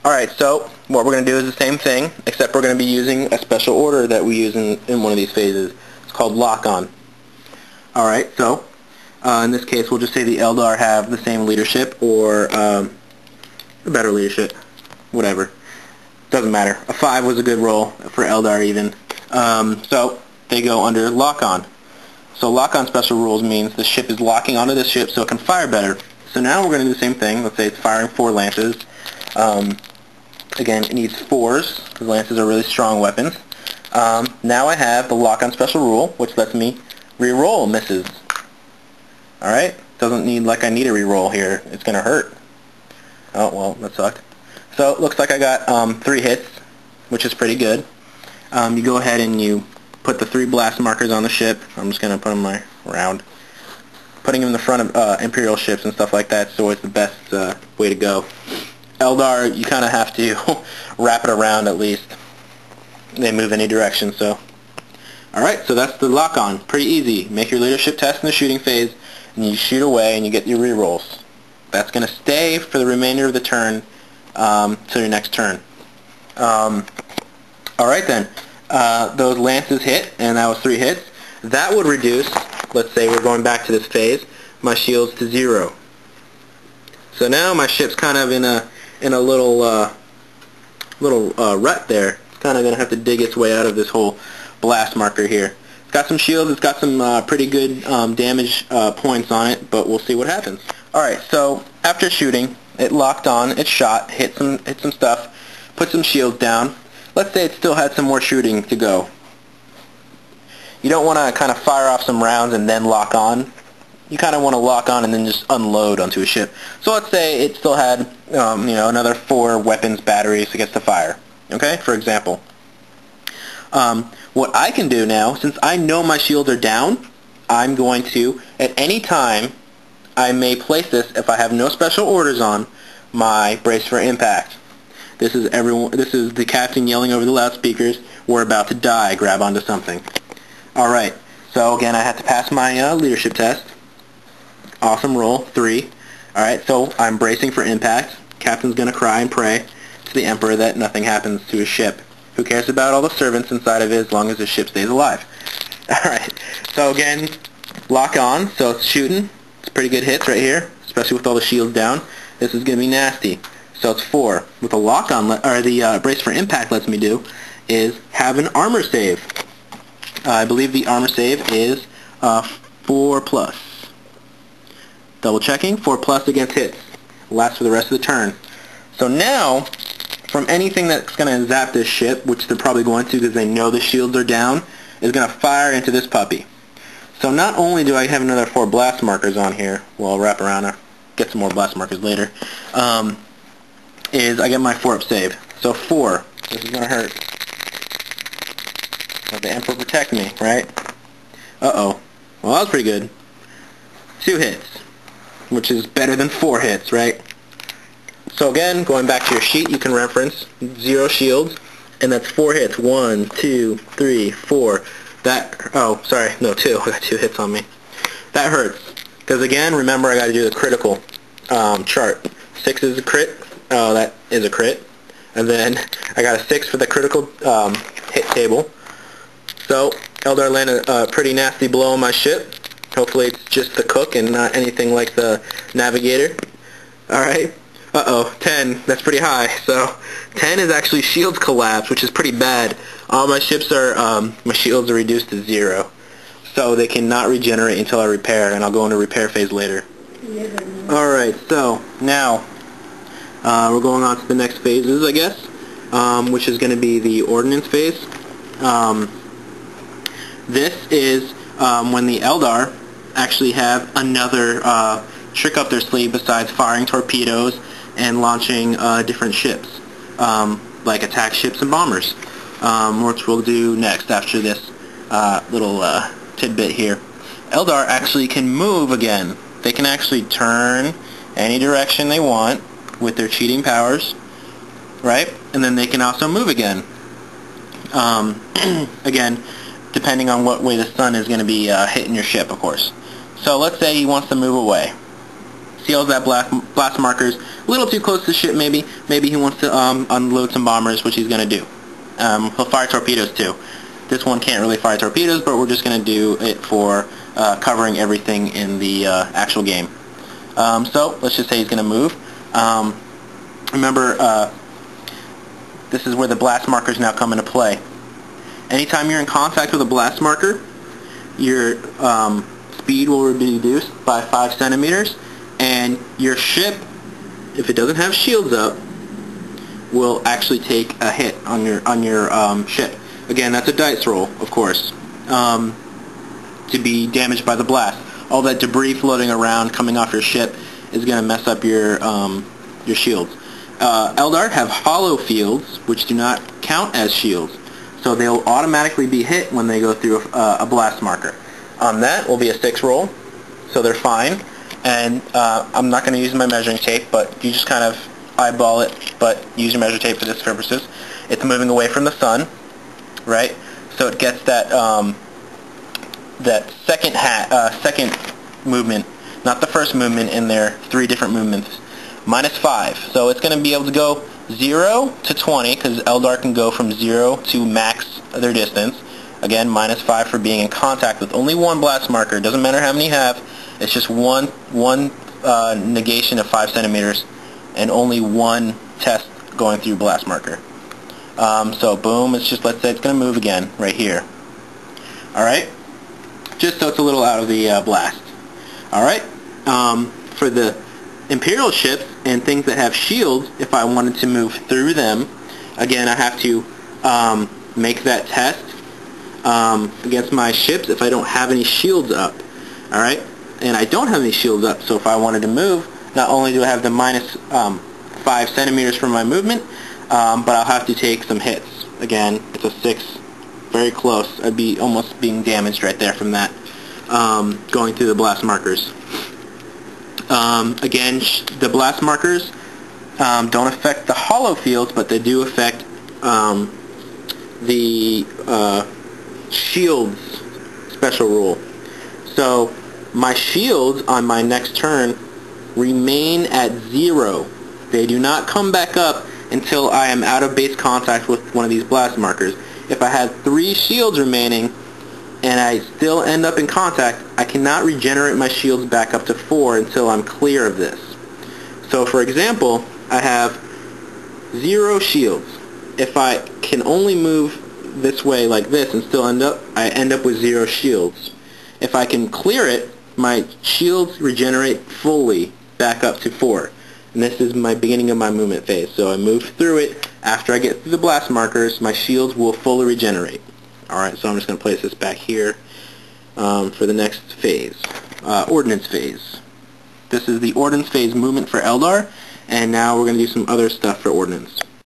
Alright, so what we're going to do is the same thing, except we're going to be using a special order that we use in one of these phases. It's called lock-on. Alright, so in this case we'll just say the Eldar have the same leadership or better leadership, whatever. Doesn't matter. A 5 was a good roll for Eldar even. So they go under lock-on. So lock-on special rules means the ship is locking onto this ship so it can fire better. So now we're going to do the same thing. Let's say it's firing 4 lances. Again, it needs 4s, because lances are really strong weapons. Now I have the lock-on special rule, which lets me re-roll misses. Alright? Doesn't need like I need a re-roll here. It's going to hurt. Oh, well, that sucked. So it looks like I got 3 hits, which is pretty good. You go ahead and you put the 3 blast markers on the ship. I'm just going to put them around. Putting them in the front of Imperial ships and stuff like that is always the best way to go. Eldar, you kind of have to wrap it around at least. They move any direction, so. Alright, so that's the lock-on. Pretty easy. Make your leadership test in the shooting phase, and you shoot away and you get your rerolls. That's going to stay for the remainder of the turn till your next turn. Alright then. Those lances hit, and that was 3 hits. That would reduce, let's say we're going back to this phase, my shields to 0. So now my ship's kind of in a little rut there. It's kind of going to have to dig its way out of this whole blast marker here. It's got some shields, it's got some pretty good damage points on it, but we'll see what happens. Alright, so after shooting, it locked on, it shot, hit some stuff, put some shields down. Let's say it still had some more shooting to go. You don't want to kind of fire off some rounds and then lock on. You kind of want to lock on and then just unload onto a ship. So let's say it still had, another 4 weapons batteries against the fire. Okay, for example. What I can do now, since I know my shields are down, I'm going to, at any time, I may place this, if I have no special orders on, my brace for impact. This is the captain yelling over the loudspeakers, "We're about to die, grab onto something." Alright, so again I have to pass my leadership test. Awesome roll, 3. Alright, so I'm bracing for impact. Captain's gonna cry and pray to the Emperor that nothing happens to his ship. Who cares about all the servants inside of it as long as his ship stays alive? Alright, so again, lock on, so it's shooting. It's pretty good hits right here, especially with all the shields down. This is gonna be nasty. So it's 4. What the lock on, or the brace for impact lets me do is have an armor save. I believe the armor save is 4+. Double checking, 4+ against hits. Lasts for the rest of the turn. So now, from anything that's going to zap this ship, which they're probably going to because they know the shields are down, is going to fire into this puppy. So not only do I have another 4 blast markers on here, well, I'll wrap around, I'll get some more blast markers later, is I get my 4-up save. So 4. This is going to hurt. Let the Emperor protect me, right? Uh-oh. Well, that was pretty good. 2 hits, which is better than 4 hits, right? So again, going back to your sheet, you can reference 0 shields, and that's 4 hits. 1, 2, 3, 4. That, oh, sorry, no, 2. I got 2 hits on me. That hurts. Because again, remember I got to do the critical chart. 6 is a crit. Oh, that is a crit. And then I got a 6 for the critical hit table. So, Eldar landed a pretty nasty blow on my ship. Hopefully it's just the cook and not anything like the navigator. Alright. Uh-oh, 10. That's pretty high. So, 10 is actually shields collapse, which is pretty bad. All my ships are, my shields are reduced to 0. So they cannot regenerate until I repair, and I'll go into repair phase later. Alright, so, now, we're going on to the next phases, I guess, which is going to be the ordnance phase. This is when the Eldar actually have another trick up their sleeve besides firing torpedoes and launching different ships, like attack ships and bombers, which we'll do next after this little tidbit here. Eldar actually can move again. They can actually turn any direction they want with their cheating powers, right? And then they can also move again. Again, depending on what way the sun is going to be hitting your ship, of course. So let's say he wants to move away. See all that blast markers? A little too close to the ship, maybe. Maybe he wants to unload some bombers, which he's going to do. He'll fire torpedoes too. This one can't really fire torpedoes, but we're just going to do it for covering everything in the actual game. So let's just say he's going to move. Remember, this is where the blast markers now come into play. Anytime you're in contact with a blast marker, your speed will be reduced by 5 centimeters, and your ship, if it doesn't have shields up, will actually take a hit on your ship. Again, that's a dice roll, of course, to be damaged by the blast. All that debris floating around coming off your ship is going to mess up your shields. Eldar have hollow fields, which do not count as shields, so they'll automatically be hit when they go through a blast marker. On that will be a 6 roll, so they're fine. And I'm not going to use my measuring tape, but you just kind of eyeball it, but use your measuring tape for this purposes. It's moving away from the sun, right? So it gets that that second movement, not the first movement in their 3 different movements, -5. So it's going to be able to go 0 to 20, because Eldar can go from 0 to max their distance. Again, -5 for being in contact with only one blast marker. It doesn't matter how many you have. It's just one negation of 5 centimeters and only one test going through blast marker. So boom, it's just, let's say it's going to move again right here. Alright? Just so it's a little out of the blast. Alright? For the Imperial ships and things that have shields, if I wanted to move through them, again, I have to make that test against my ships if I don't have any shields up. Alright? And I don't have any shields up, so if I wanted to move, not only do I have the -5 centimeters for my movement, but I'll have to take some hits. Again, it's a 6, very close. I'd be almost being damaged right there from that, going through the blast markers. Again, the blast markers don't affect the hollow fields, but they do affect the shields special rule. So my shields on my next turn remain at 0. They do not come back up until I am out of base contact with one of these blast markers. If I had 3 shields remaining and I still end up in contact, I cannot regenerate my shields back up to 4 until I'm clear of this. So for example, I have 0 shields. If I can only move this way like this and still I end up with 0 shields. If I can clear it, my shields regenerate fully back up to 4. And this is my beginning of my movement phase. So I move through it. After I get through the blast markers, my shields will fully regenerate. Alright, so I'm just going to place this back here for the next phase. Ordnance phase. This is the Ordnance phase movement for Eldar, and now we're going to do some other stuff for Ordnance.